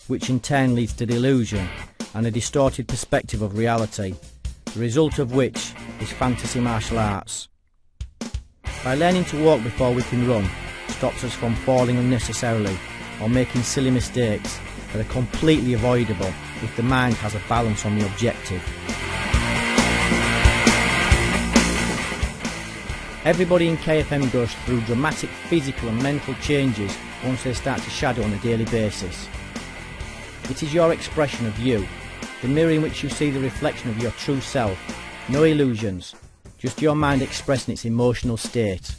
which in turn leads to delusion and a distorted perspective of reality, the result of which is fantasy martial arts. By learning to walk before we can run stops us from falling unnecessarily or making silly mistakes that are completely avoidable if the mind has a balance on the objective. Everybody in KFM goes through dramatic physical and mental changes once they start to shadow on a daily basis. It is your expression of you, the mirror in which you see the reflection of your true self. No illusions, just your mind expressing its emotional state.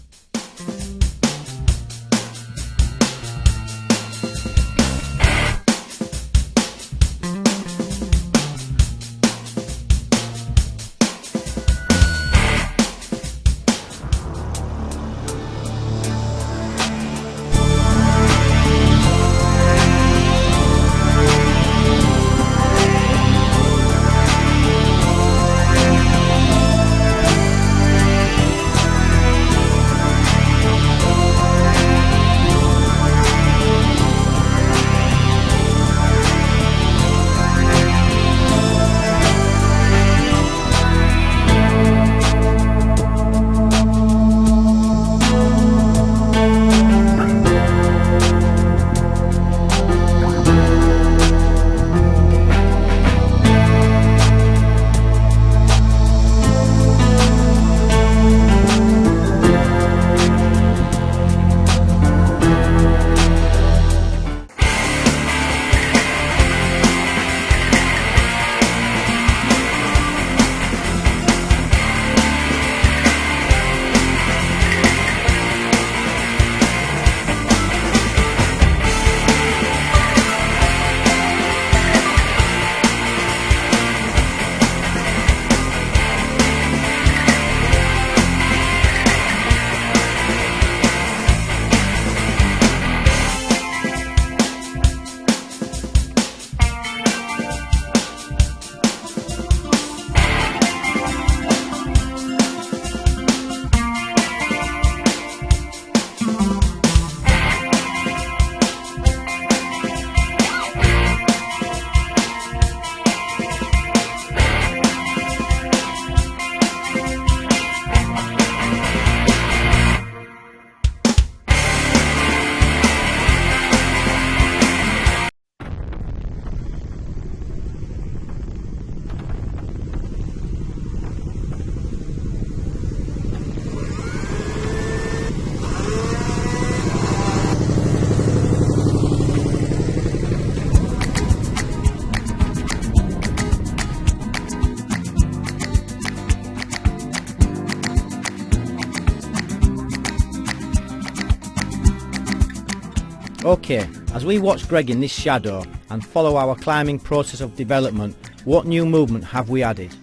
Okay, as we watch Greg in this shadow and follow our climbing process of development, what new movement have we added?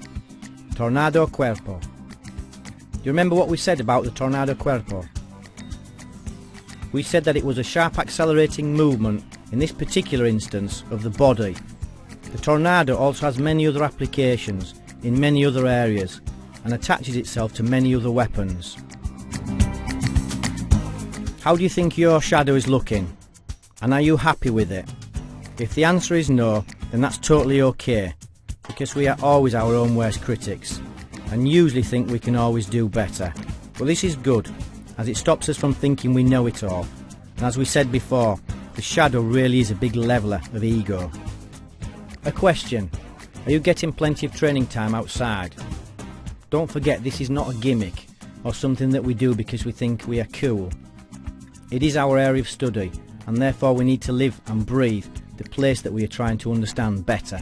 Tornado Cuerpo. Do you remember what we said about the Tornado Cuerpo? We said that it was a sharp accelerating movement, in this particular instance, of the body. The tornado also has many other applications in many other areas and attaches itself to many other weapons. How do you think your shadow is looking? And are you happy with it? If the answer is no, then that's totally okay, because we are always our own worst critics and usually think we can always do better. But this is good, as it stops us from thinking we know it all. And as we said before, the shadow really is a big leveller of ego. A question: are you getting plenty of training time outside? Don't forget, this is not a gimmick or something that we do because we think we are cool. It is our area of study, and therefore we need to live and breathe the place that we are trying to understand better.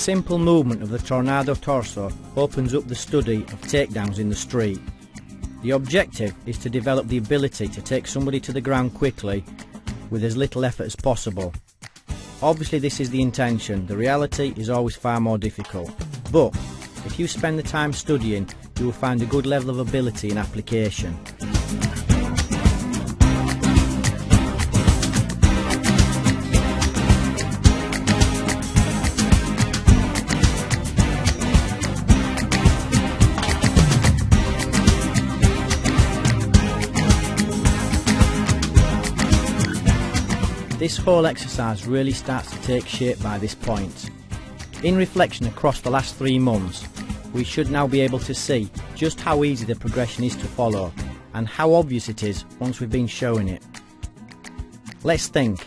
simple movement of the tornado torso opens up the study of takedowns in the street. The objective is to develop the ability to take somebody to the ground quickly with as little effort as possible. Obviously this is the intention, the reality is always far more difficult. But if you spend the time studying, you will find a good level of ability in application. This whole exercise really starts to take shape by this point. In reflection across the last 3 months, we should now be able to see just how easy the progression is to follow and how obvious it is once we've been showing it. Let's think,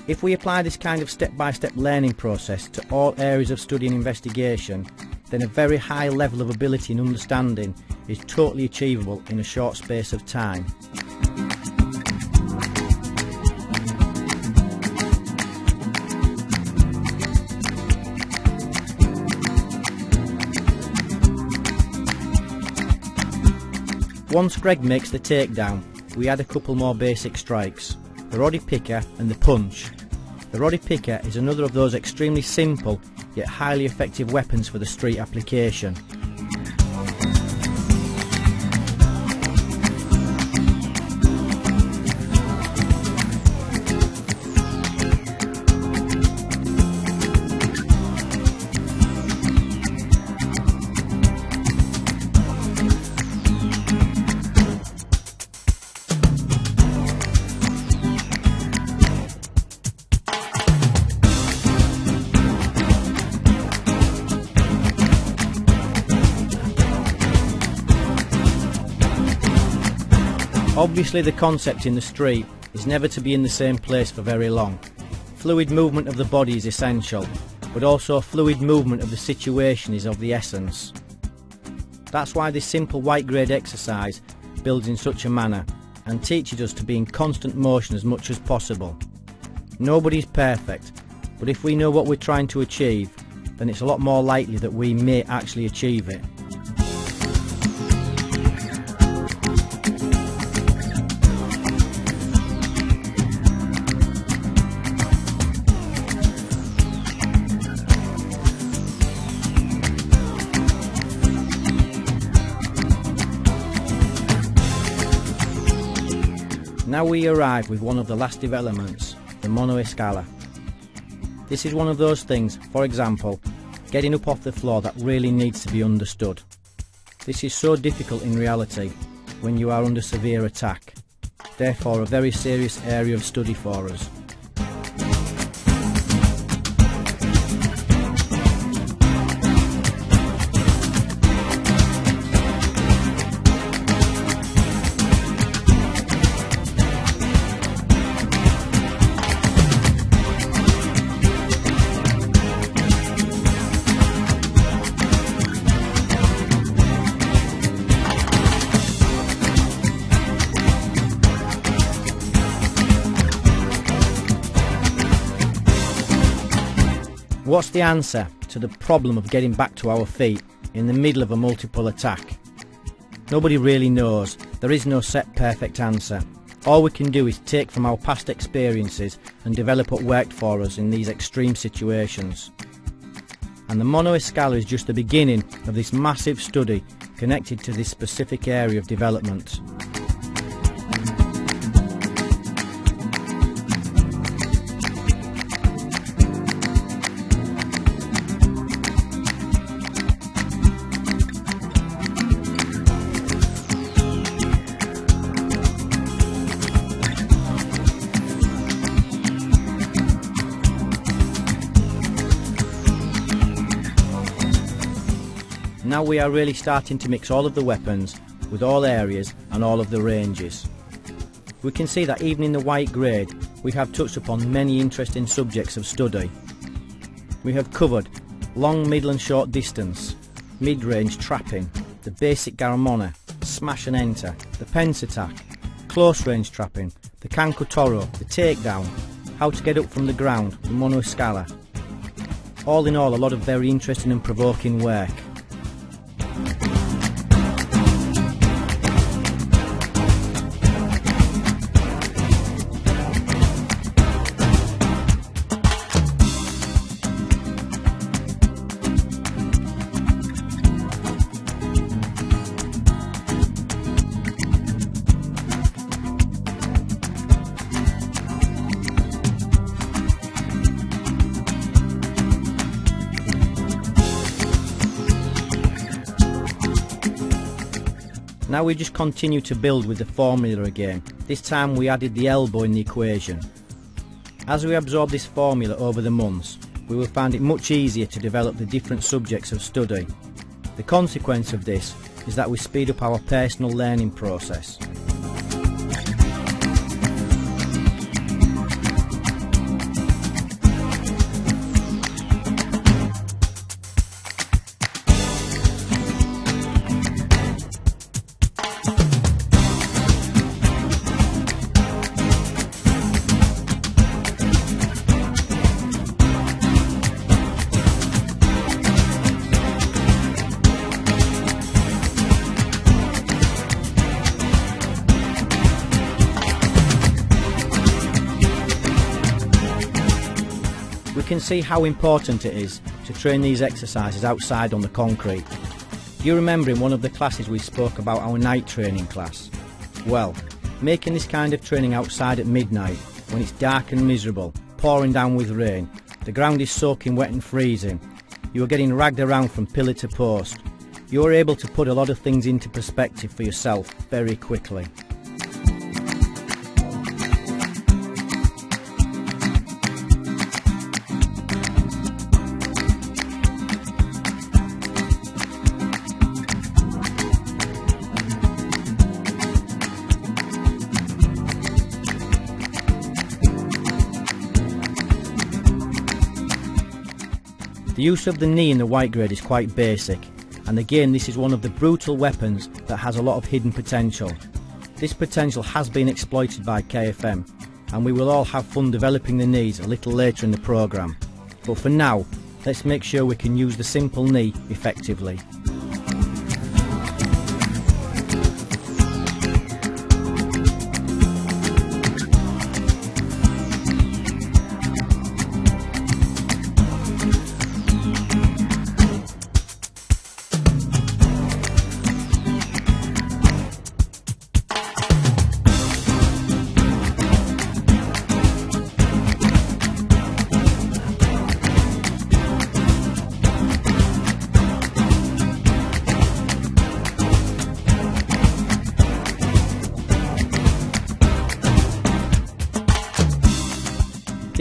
if we apply this kind of step-by-step learning process to all areas of study and investigation, then a very high level of ability and understanding is totally achievable in a short space of time. Once Greg makes the takedown, we add a couple more basic strikes, the roddy picker and the punch. The roddy picker is another of those extremely simple yet highly effective weapons for the street application. Obviously the concept in the street is never to be in the same place for very long. Fluid movement of the body is essential, but also fluid movement of the situation is of the essence. That's why this simple white grade exercise builds in such a manner and teaches us to be in constant motion as much as possible. Nobody's perfect, but if we know what we're trying to achieve, then it's a lot more likely that we may actually achieve it. Now we arrive with one of the last developments, the mono Escala. This is one of those things, for example, getting up off the floor that really needs to be understood. This is so difficult in reality when you are under severe attack, therefore a very serious area of study for us. What's the answer to the problem of getting back to our feet in the middle of a multiple attack? Nobody really knows. There is no set perfect answer. All we can do is take from our past experiences and develop what worked for us in these extreme situations. And the mono Escala is just the beginning of this massive study connected to this specific area of development. Now we are really starting to mix all of the weapons with all areas and all of the ranges. We can see that even in the white grade we have touched upon many interesting subjects of study. We have covered long, middle and short distance, mid-range trapping, the basic garamona, smash and enter, the pence attack, close range trapping, the canco toro, the takedown, how to get up from the ground, the mono Escala. All in all, a lot of very interesting and provoking work. Now we just continue to build with the formula again. This time we added the elbow in the equation. As we absorb this formula over the months, we will find it much easier to develop the different subjects of study. The consequence of this is that we speed up our personal learning process. We can see how important it is to train these exercises outside on the concrete. Do you remember in one of the classes we spoke about our night training class? Well, making this kind of training outside at midnight, when it's dark and miserable, pouring down with rain, the ground is soaking wet and freezing, you are getting ragged around from pillar to post, you are able to put a lot of things into perspective for yourself very quickly. The use of the knee in the white grade is quite basic, and again this is one of the brutal weapons that has a lot of hidden potential. This potential has been exploited by KFM, and we will all have fun developing the knees a little later in the programme. But for now, let's make sure we can use the simple knee effectively.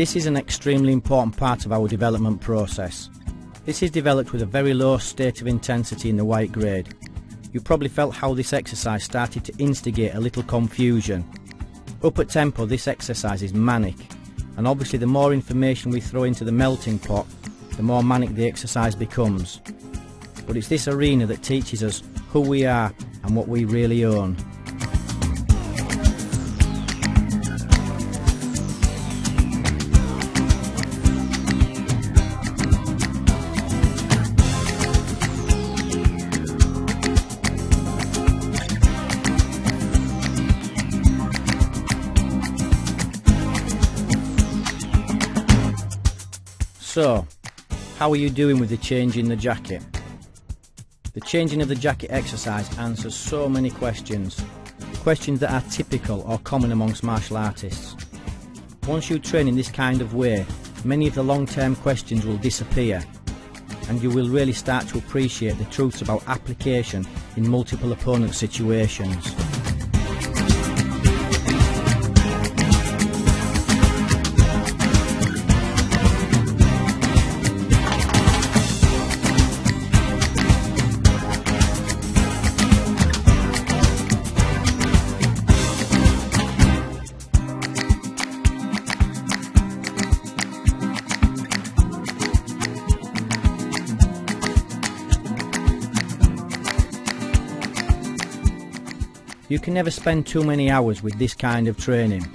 This is an extremely important part of our development process. This is developed with a very low state of intensity in the white grade. You probably felt how this exercise started to instigate a little confusion. Up at tempo, this exercise is manic, and obviously the more information we throw into the melting pot, the more manic the exercise becomes. But it's this arena that teaches us who we are and what we really own. So, how are you doing with the change in the jacket? The changing of the jacket exercise answers so many questions. Questions that are typical or common amongst martial artists. Once you train in this kind of way, many of the long-term questions will disappear, and you will really start to appreciate the truths about application in multiple opponent situations. You can never spend too many hours with this kind of training.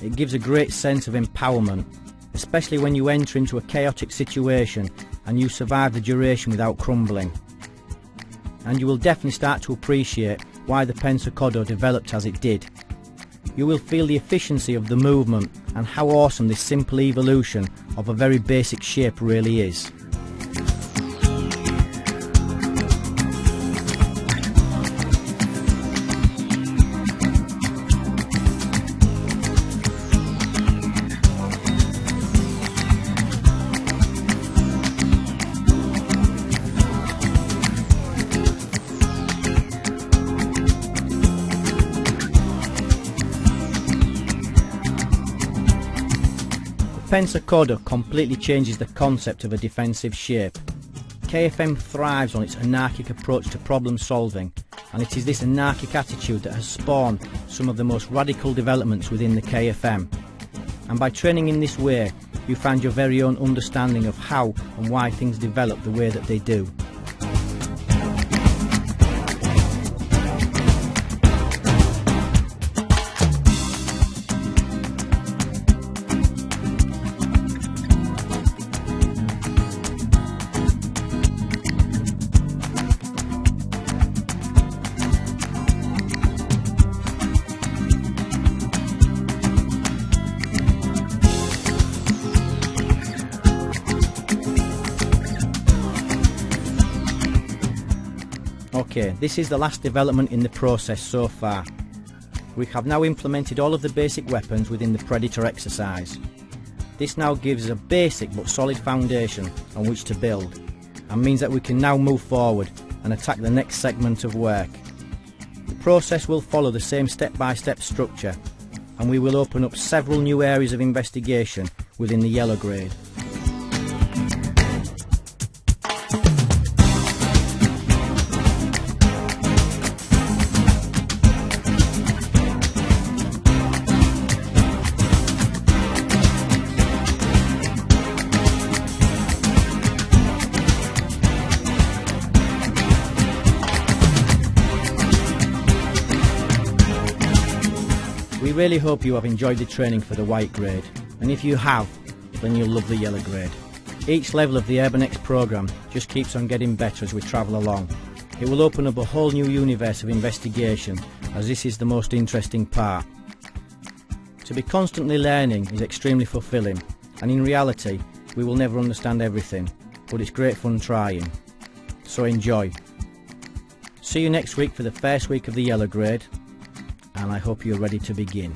It gives a great sense of empowerment, especially when you enter into a chaotic situation and you survive the duration without crumbling. And you will definitely start to appreciate why the Pensacordo developed as it did. You will feel the efficiency of the movement and how awesome this simple evolution of a very basic shape really is. Pensacordo completely changes the concept of a defensive shape. KFM thrives on its anarchic approach to problem solving, and it is this anarchic attitude that has spawned some of the most radical developments within the KFM. And by training in this way, you find your very own understanding of how and why things develop the way that they do. Okay, this is the last development in the process so far. We have now implemented all of the basic weapons within the Predator exercise. This now gives us a basic but solid foundation on which to build, and means that we can now move forward and attack the next segment of work. The process will follow the same step-by-step structure, and we will open up several new areas of investigation within the yellow grade. We really hope you have enjoyed the training for the white grade, and if you have, then you'll love the yellow grade. Each level of the Urban X program just keeps on getting better as we travel along. It will open up a whole new universe of investigation, as this is the most interesting part. To be constantly learning is extremely fulfilling, and in reality we will never understand everything, but it's great fun trying. So enjoy. See you next week for the first week of the yellow grade, and I hope you're ready to begin.